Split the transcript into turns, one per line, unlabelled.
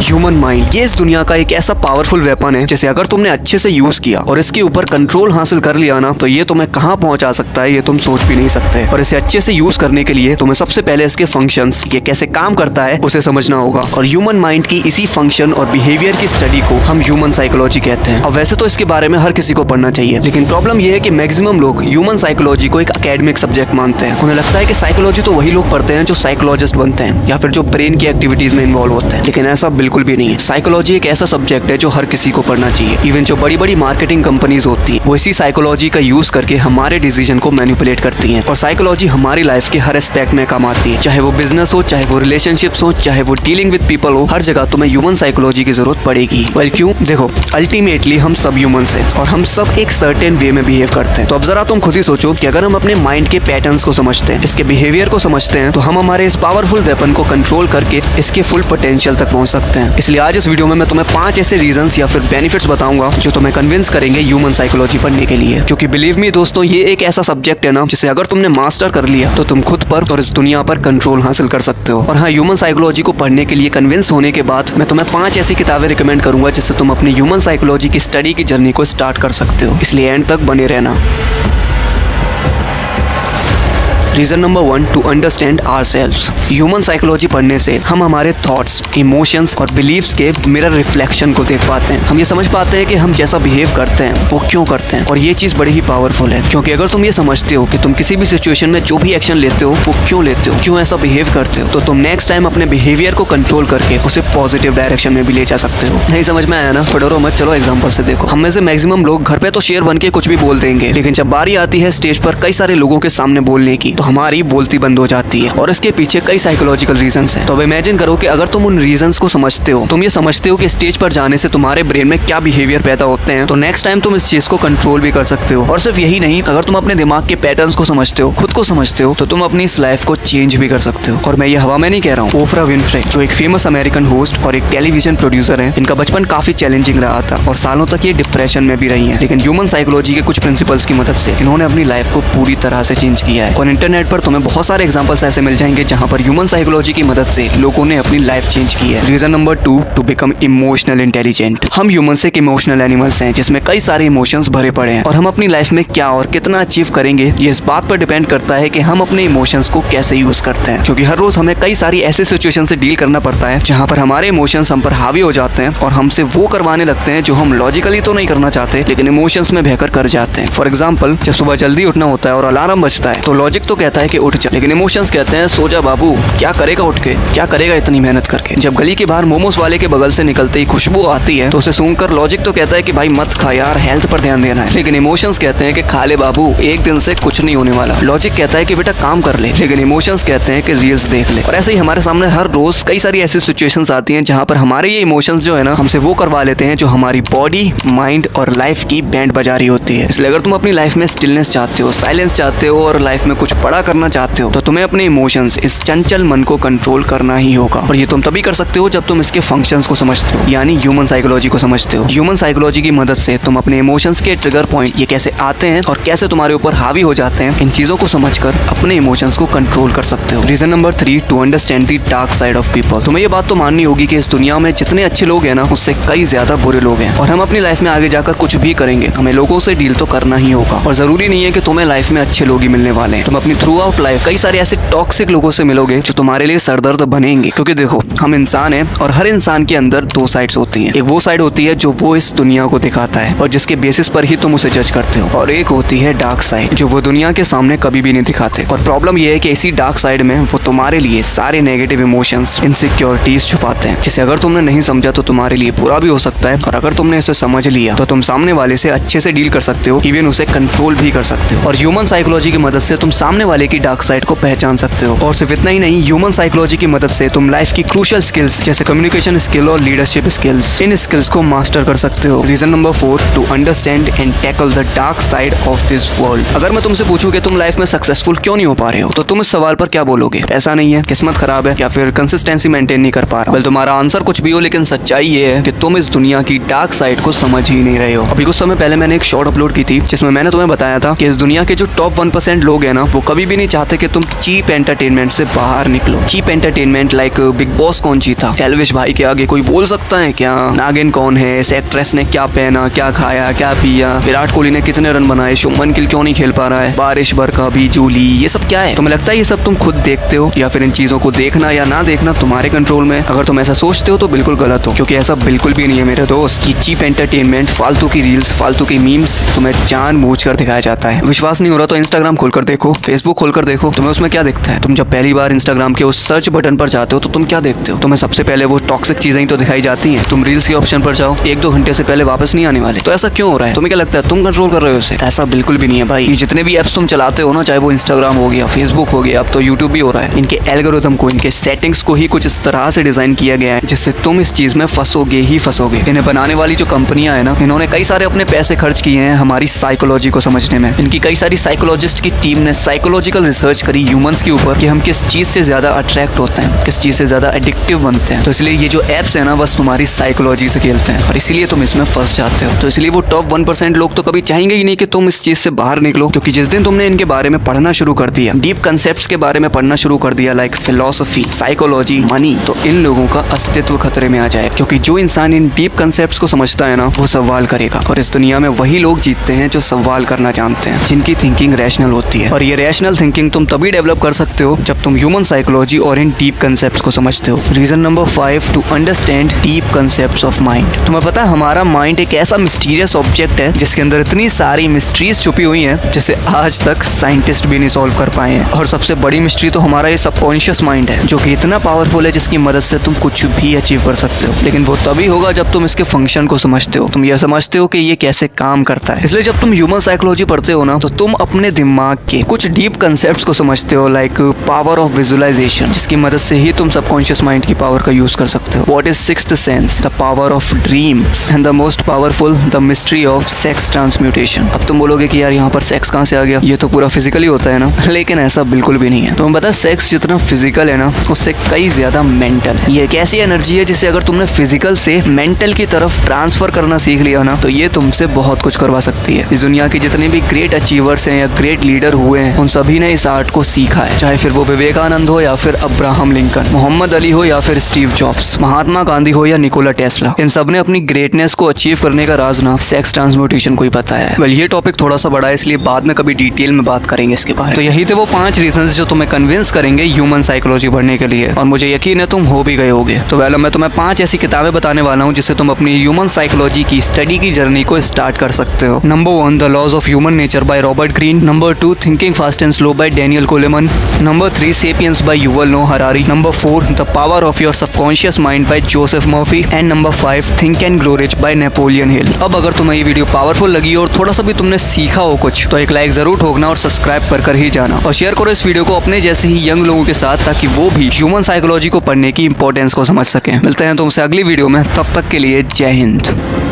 Human mind, ये इस दुनिया का एक ऐसा पावरफुल वेपन है जिसे अगर तुमने अच्छे से यूज किया और इसके ऊपर कंट्रोल हासिल कर लिया ना, तो ये तुम्हें कहां पहुंचा सकता है ये तुम सोच भी नहीं सकते। और इसे अच्छे से यूज करने के लिए तुम्हें सबसे पहले इसके फंक्शंस, ये कैसे काम करता है, उसे समझना होगा। और ह्यूमन माइंड की इसी फंक्शन और बिहेवियर की स्टडी को हम ह्यूमन साइकोलॉजी कहते हैं। अब वैसे तो इसके बारे में हर किसी को पढ़ना चाहिए, लेकिन प्रॉब्लम ये है कि मैक्सिमम लोग ह्यूमन साइकोलॉजी को एक एकेडमिक सब्जेक्ट मानते हैं। उन्हें लगता है कि साइकोलॉजी तो वही लोग पढ़ते हैं जो साइकोलॉजिस्ट बनते हैं या फिर जो ब्रेन की एक्टिविटीज में इन्वॉल्व होते हैं, लेकिन ऐसा बिल्कुल भी नहीं है। साइकोलॉजी एक ऐसा सब्जेक्ट है जो हर किसी को पढ़ना चाहिए। इवन जो बड़ी बड़ी मार्केटिंग कंपनीज होती है वो इसी साइकोलॉजी का यूज करके हमारे डिसीजन को मैनिपुलेट करती हैं। और साइकोलॉजी हमारी लाइफ के हर एस्पेक्ट में काम आती है, चाहे वो बिजनेस हो, चाहे वो रिलेशनशिप्स हो, चाहे वो डीलिंग विद पीपल हो, हर जगह तुम्हें ह्यूमन साइकोलॉजी की जरूरत पड़ेगी। वेल क्यों? देखो, अल्टीमेटली हम सब ह्यूमंस हैं और हम सब एक सर्टेन वे में बिहेव करते हैं। तो अब जरा तुम खुद ही सोचो कि अगर हम अपने माइंड के पैटर्न्स को समझते हैं, इसके बिहेवियर को समझते हैं, तो हम हमारे इस पावरफुल वेपन को कंट्रोल करके इसके फुल पोटेंशियल तक पहुंच सकते हैं। इसलिए आज इस वीडियो में मैं तुम्हें 5 ऐसे रीजंस या फिर बेनिफिट्स बताऊंगा जो तुम्हें कन्विंस करेंगे ह्यूमन साइकोलॉजी पढ़ने के लिए। क्योंकि बिलीव मी दोस्तों, ये एक ऐसा सब्जेक्ट है ना जिसे अगर तुमने मास्टर कर लिया तो तुम खुद पर और इस दुनिया पर कंट्रोल हासिल कर सकते हो। और हाँ, ह्यूमन साइकोलॉजी को पढ़ने के लिए कन्विंस होने के बाद मैं तुम्हें 5 ऐसी किताबें रिकमेंड करूंगा जिससे तुम अपनी ह्यूमन साइकोलॉजी की स्टडी की जर्नी को स्टार्ट कर सकते हो। इसलिए एंड तक बने रहना। Reason number 1, to understand ourselves. Human psychology पढ़ने से हम हमारे थॉट्स, इमोशंस और बिलीव्स के मिरर रिफ्लेक्शन को देख पाते हैं। हम ये समझ पाते हैं कि हम जैसा बिहेव करते हैं वो क्यों करते हैं। और ये चीज बड़ी ही पावरफुल है, क्योंकि अगर तुम ये समझते हो कि तुम किसी भी सिचुएशन में जो भी एक्शन लेते हो वो क्यों लेते हो, क्यों ऐसा बिहेव करते हो, तो तुम नेक्स्ट टाइम अपने बिहेवियर को कंट्रोल करके उसे पॉजिटिव डायरेक्शन में भी ले जा सकते हो। नहीं समझ में आया ना? तो डरो मत, चलो एग्जाम्पल से देखो। हम में से मैक्सिमम लोग घर पे तो शेर बन के कुछ भी बोल देंगे, लेकिन जब बारी आती है स्टेज पर कई सारे लोगों के सामने बोलने की, तो हमारी बोलती बंद हो जाती है। और इसके पीछे कई साइकोलॉजिकल रीजंस हैं। तो अब इमेजिन करो कि अगर तुम उन रीजंस को समझते हो, तुम ये समझते हो कि स्टेज पर जाने से तुम्हारे ब्रेन में क्या बिहेवियर पैदा होते हैं, तो नेक्स्ट टाइम तुम इस चीज को कंट्रोल भी कर सकते हो। और सिर्फ यही नहीं, अगर तुम अपने दिमाग के पैटर्न्स को समझते हो, खुद को समझते हो, तो तुम अपनी इस लाइफ को चेंज भी कर सकते हो। और मैं ये हवा में नहीं कह रहा हूँ। ओफ्रा विनफ्रे, जो एक फेमस अमेरिकन होस्ट और एक टेलीविजन प्रोड्यूसर है, इनका बचपन काफी चैलेंजिंग रहा था और सालों तक ये डिप्रेशन में भी रही है। लेकिन ह्यूमन साइकोलॉजी के कुछ प्रिंसिपल्स की मदद से इन्होंने अपनी लाइफ को पूरी तरह से चेंज किया है। और इंटरनेट पर तुम्हें बहुत सारे एग्जाम्पल्स ऐसे मिल जाएंगे जहां पर ह्यूमन साइकोलॉजी की मदद से लोगों ने अपनी लाइफ चेंज की है। Reason number 2, to become emotional intelligent. हम ह्यूमंस एक इमोशनल एनिमल्स हैं जिसमें कई सारे इमोशंस भरे पड़े हैं। और हम अपनी लाइफ में क्या और कितना अचीव करेंगे ये इस बात पर डिपेंड करता है कि हम अपने इमोशंस को कैसे यूज करते हैं। क्योंकि हर रोज हमें कई सारी ऐसे सिचुएशन से डील करना पड़ता है जहां पर हमारे इमोशंस हम पर हावी हो जाते हैं और हमसे वो करवाने लगते हैं जो हम लॉजिकली तो नहीं करना चाहते, लेकिन इमोशंस में बहकर कर जाते हैं। फॉर एग्जाम्पल, जब सुबह जल्दी उठना होता है और अलार्म बजता है, तो लॉजिक तो कहता है कि उठ जा, लेकिन इमोशंस कहते हैं सो जा बाबू, क्या करेगा उठ के, क्या करेगा इतनी मेहनत करके। जब गली के बाहर मोमोज वाले के बगल से निकलते ही खुशबू आती है तो उसे सुनकर लॉजिक तो कहता है कि भाई मत खा यार, हेल्थ पर ध्यान देना है, लेकिन इमोशंस कहते हैं कि खा ले बाबू, एक दिन से कुछ नहीं होने वाला। लॉजिक कहता है कि बेटा काम कर ले, लेकिन इमोशंस कहते हैं कि रील्स देख ले। और ऐसे ही हमारे सामने हर रोज कई सारी ऐसी सिचुएशंस आती हैं जहां पर हमारे ये इमोशंस जो है ना, हमसे वो करवा लेते हैं जो हमारी बॉडी, माइंड और लाइफ की बैंड बजा रही होती है। इसलिए अगर तुम अपनी लाइफ में स्टिलनेस चाहते हो, साइलेंस चाहते हो और लाइफ में कुछ बड़ा करना चाहते हो, तो तुम्हें अपने इमोशंस, इस चंचल मन को कंट्रोल करना ही होगा। और ये तुम तभी कर सकते हो जब तुम इसके फंक्शंस को समझते हो, यानी ह्यूमन साइकोलॉजी को समझते हो। ह्यूमन साइकोलॉजी की मदद से तुम अपने इमोशंस के ट्रिगर पॉइंट, ये कैसे आते हैं और कैसे तुम्हारे ऊपर हावी हो जाते हैं, इन चीजों को समझकर अपने इमोशंस को कंट्रोल कर सकते हो। Reason number 3, to understand the dark side of people. तुम्हें ये बात तो माननी होगी कि इस दुनिया में जितने अच्छे लोग हैं ना, उससे कई ज्यादा बुरे लोग हैं। और हम अपनी लाइफ में आगे जाकर कुछ भी करेंगे, हमें लोगों से डील तो करना ही होगा। और जरूरी नहीं है कि तुम्हें लाइफ में अच्छे लोग ही मिलने वाले हैं। तुम अपनी थ्रू आउट लाइफ कई सारे ऐसे टॉक्सिक लोगों से मिलोगे जो तुम्हारे लिए सरदर्द बनेंगे। क्योंकि देखो, हम इंसान हैं और हर इंसान के अंदर 2 साइड्स होती हैं। एक वो साइड होती है जो वो इस दुनिया को दिखाता है और जिसके बेसिस पर ही तुम उसे जज करते हो, और एक होती है डार्क साइड जो वो दुनिया के सामने कभी भी नहीं दिखाते। और प्रॉब्लम ये है कि इसी डार्क साइड में वो तुम्हारे लिए सारे नेगेटिव इमोशंस, इनसिक्योरिटीज छुपाते हैं, जिसे अगर तुमने नहीं समझा तो तुम्हारे लिए बुरा भी हो सकता है, और अगर तुमने इसे समझ लिया तो तुम सामने वाले से अच्छे से डील कर सकते हो, इवन उसे कंट्रोल भी कर सकते हो। और ह्यूमन साइकोलॉजी की मदद से तुम सामने वाले की डार्क साइड को पहचान सकते हो। और सिर्फ इतना ही नहीं, ह्यूमन साइकोलॉजी की मदद से तुम लाइफ की क्रूशियल स्किल्स जैसे कम्युनिकेशन स्किल और लीडरशिप स्किल्स, इन स्किल्स को मास्टर कर सकते हो। Reason number 4, to understand and tackle the dark side of this world. अगर मैं तुमसे पूछूं कि तुम लाइफ में सक्सेसफुल क्यों नहीं हो पा रहे हो, तो तुम इस सवाल पर क्या बोलोगे? पैसा नहीं है, किस्मत खराब है, या फिर कंसिस्टेंसी मेंटेन नहीं कर पा रहा? तुम्हारा आंसर कुछ भी हो, लेकिन सच्चाई ये है कि तुम इस दुनिया की डार्क साइड को समझ ही नहीं रहे हो। अभी कुछ समय पहले मैंने एक शॉर्ट अपलोड की थी जिसमें मैंने तुम्हें बताया था कि इस दुनिया के जो टॉप 1% लोग हैं ना, वो कभी कभी भी नहीं चाहते कि तुम चीप एंटरटेनमेंट से बाहर निकलो। Cheap entertainment like Bigg Boss कौन जीता, एल्विश भाई के आगे कोई बोल सकता है क्या, नागिन कौन है, इस एक्ट्रेस ने क्या पहना, क्या खाया, क्या पिया, विराट कोहली ने कितने रन बनाए, शुभमन गिल क्यों नहीं खेल पा रहा है, बारिश बरखा भी जूली, ये सब क्या है? तुम्हें लगता है ये सब तुम खुद देखते हो, या फिर इन चीजों को देखना या ना देखना तुम्हारे कंट्रोल में? अगर तुम ऐसा सोचते हो तो बिल्कुल गलत हो, क्योंकि ऐसा बिल्कुल भी नहीं है मेरे दोस्त। ये चीप एंटरटेनमेंट, फालतू की रील्स, फालतू की मीम्स तुम्हें जानबूझकर दिखाया जाता है। विश्वास नहीं हो रहा तो इंस्टाग्राम खोलकर देखो, फेसबुक खोलकर देखो, तुम्हें उसमें क्या दिखता है? तुम जब पहली बार इंस्टाग्राम के उस सर्च बटन पर जाते हो तो तुम क्या देखते हो? तुम्हें सबसे पहले वो टॉक्सिक चीजें ही तो दिखाई जाती हैं। तुम रील्स के ऑप्शन पर जाओ, 1-2 घंटे से पहले वापस नहीं आने वाले। तो ऐसा क्यों हो रहा है? तुम्हें क्या लगता है तुम कंट्रोल कर रहे हो इसे? ऐसा बिल्कुल भी नहीं है भाई। ये जितने भी एप्स तुम चलाते हो ना, चाहे वो इंस्टाग्राम हो गया, फेसबुक हो गया, अब तो यूट्यूब भी हो रहा है, इनके एल्गोरिथम को, इनके सेटिंग्स को ही कुछ इस तरह से डिजाइन किया गया है जिससे तुम इस चीज में फंसोगे ही फंसोगे। इन्हें बनाने वाली जो कंपनियां है ना, इन्होंने कई सारे अपने पैसे खर्च किए हैं हमारी साइकोलॉजी को समझने में। इनकी कई सारी साइकोलॉजिस्ट की टीम ने साइकोलॉजिकल रिसर्च करी ह्यूमंस के ऊपर कि हम किस चीज से ज्यादा अट्रैक्ट होते हैं, किस चीज से ज्यादा एडिक्टिव बनते हैं। तो इसलिए ये जो एप्स है ना, बस तुम्हारी साइकोलॉजी से खेलते हैं और इसीलिए तुम इसमें फंस जाते हो। तो इसलिए वो टॉप 1% लोग तो कभी चाहेंगे ही नहीं कि तुम इस चीज से बाहर निकलो, क्योंकि जिस दिन तुमने इनके बारे में पढ़ना शुरू कर दिया, डीप कंसेप्ट्स के बारे में पढ़ना शुरू कर दिया, लाइक फिलोसफी, साइकोलॉजी, मनी, तो इन लोगों का अस्तित्व खतरे में आ जाए। क्योंकि जो इंसान इन डीप कंसेप्ट्स को समझता है ना, वो सवाल करेगा, और इस दुनिया में वही लोग जीतते हैं जो सवाल करना जानते हैं, जिनकी थिंकिंग रैशनल होती है। और ये रैशनल थिंकिंग तुम तभी डेवलप कर सकते हो जब तुम ह्यूमन साइकोलॉजी और इन डीप कंसेप्ट्स को समझते हो। Reason number 5 to understand deep concepts of mind. तुम्हें पता है हमारा माइंड एक ऐसा मिस्टीरियस ऑब्जेक्ट है जिसके अंदर इतनी सारी मिस्ट्रीज छुपी हुई हैं जिसे आज तक साइंटिस्ट भी नहीं सॉल्व कर पाए हैं। और सबसे बड़ी मिस्ट्री तो हमारा ये सबकॉन्शियस माइंड है, जो कि इतना पावरफुल है जिसकी मदद से तुम कुछ भी अचीव कर सकते हो। लेकिन वो तभी होगा जब तुम इसके फंक्शन को समझते हो, तुम ये समझते हो कि ये कैसे काम करता है। इसलिए जब तुम ह्यूमन साइकोलॉजी पढ़ते हो ना, तो तुम अपने दिमाग के कुछ डीप कंसेप्ट्स को समझते हो, लाइक पावर ऑफ विजुअलाइजेशन, जिसकी मदद से ही तुम सबकॉन्शियस माइंड की पावर का यूज कर सकते हो। What is sixth sense, the power of dreams, and the most powerful, the mystery of sex transmutation. अब तुम बोलोगे कि यार यहाँ पर सेक्स कहाँ से आ गया, ये तो पूरा फिजिकली होता है ना, लेकिन ऐसा बिल्कुल भी नहीं है। तुम्हें पता है सेक्स जितना फिजिकल है ना, उससे कई ज्यादा मेंटल। ये एक ऐसी एनर्जी है जिसे अगर तुमने फिजिकल से मेंटल की तरफ ट्रांसफर करना सीख लिया ना, तो ये तुमसे बहुत कुछ करवा सकती है। इस दुनिया के जितने भी ग्रेट अचीवर्स हैं या ग्रेट लीडर हुए हैं, उन सभी ने इस आर्ट को सीखा है, चाहे फिर वो विवेकानंद हो या फिर अब्राहम लिंकन, मोहम्मद अली हो या फिर स्टीव जॉब्स, महात्मा गांधी हो या निकोला टेस्ला। इन सब ने अपनी ग्रेटनेस को अचीव करने का राज ना सेक्स ट्रांसम्यूटेशन को ही बताया है। वेल, ये टॉपिक थोड़ा सा बड़ा है, इसलिए बाद में कभी डिटेल में बात करेंगे इसके बारे में। तो यही थे वो 5 रीजंस जो तुम्हें कन्विंस करेंगे ह्यूमन साइकोलॉजी पढ़ने के लिए, और मुझे यकीन है तुम हो भी गए होगे। तो वेल, मैं तुम्हें 5 ऐसी किताबें बताने वाला हूँ जिससे तुम अपनी ह्यूमन साइकोलॉजी की स्टडी की जर्नी को स्टार्ट कर सकते हो। Number 1, the laws of human nature by Robert Greene. Number 2, thinking fast and slow by Daniel Coleman. Number 3, Sapiens by Yuval Noah Harari. Number 4, the power of your subconscious mind by Joseph Murphy. And number 5, think and grow rich by Napoleon Hill. अब अगर तुम्हें ये video powerful लगी और थोड़ा सा भी तुमने सीखा हो कुछ, तो एक लाइक जरूर ठोकना और सब्सक्राइब कर ही जाना, और शेयर करो इस वीडियो को अपने जैसे ही यंग लोगों के साथ, ताकि वो भी ह्यूमन साइकोलॉजी को पढ़ने की इंपॉर्टेंस को समझ सकें। मिलते हैं तुमसे अगली वीडियो में, तब तक के लिए जय हिंद।